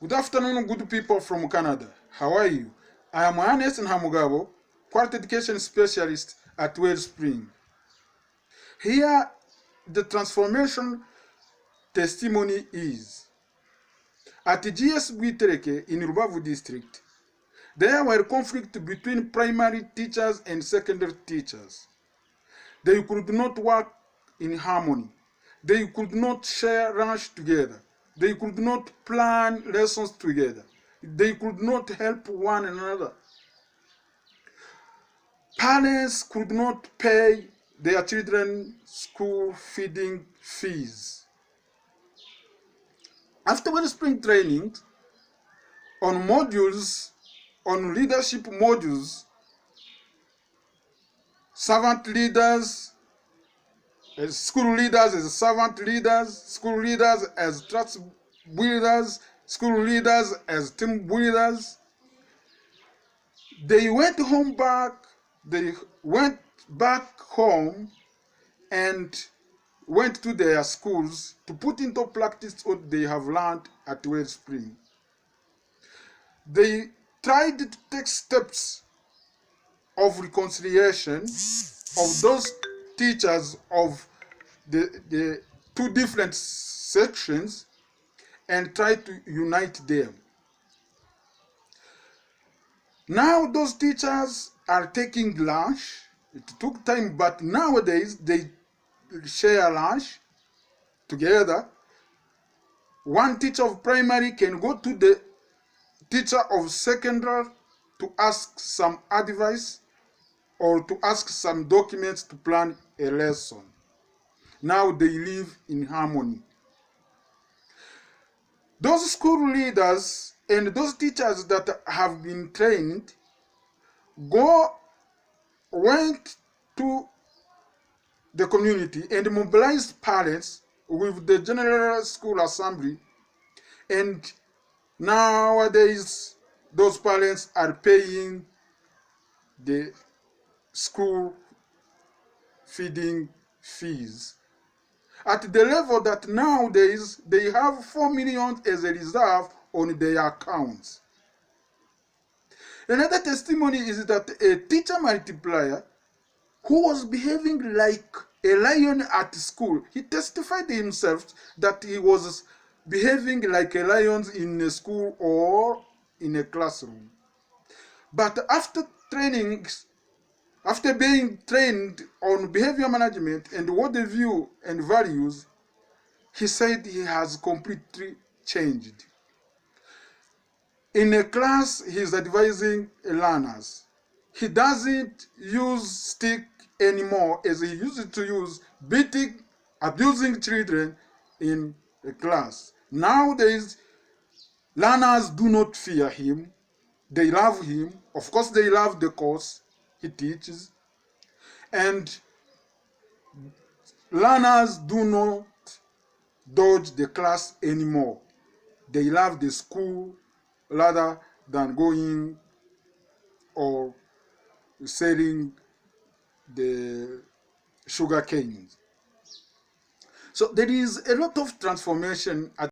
Good afternoon, good people from Canada. How are you? I am Ernest Nhamugabo, Quality Education Specialist at Wellspring. Here, the transformation testimony is, at GS Buitereke in Rubavu District, there were conflict between primary teachers and secondary teachers. They could not work in harmony. They could not share lunch together. They could not plan lessons together. They could not help one another. Parents could not pay their children school feeding fees. After Wellspring training on leadership modules, servant leaders, school leaders as servant leaders, school leaders as trust builders, school leaders as team builders. They went back home and went to their schools to put into practice what they have learned at Wellspring. They tried to take steps of reconciliation of those teachers of the two different sections and try to unite them. Now those teachers are taking lunch. It took time, but nowadays they share lunch together. One teacher of primary can go to the teacher of secondary to ask some advice or to ask some documents to plan a lesson. Now they live in harmony. Those school leaders and those teachers that have been trained went to the community and mobilized parents with the General School Assembly, and nowadays those parents are paying the school feeding fees at the level that nowadays they have 4 million as a reserve on their accounts. Another testimony is that a teacher multiplier who was behaving like a lion at school, he testified himself that he was behaving like a lion in a school or in a classroom. But after being trained on behavior management and worldview and values, he said he has completely changed. In a class, he's advising learners. He doesn't use stick anymore as he used to use, beating, abusing children in a class. Nowadays, learners do not fear him. They love him. Of course, they love the course he teaches. And learners do not dodge the class anymore. They love the school rather than going or selling the sugar canes. So there is a lot of transformation at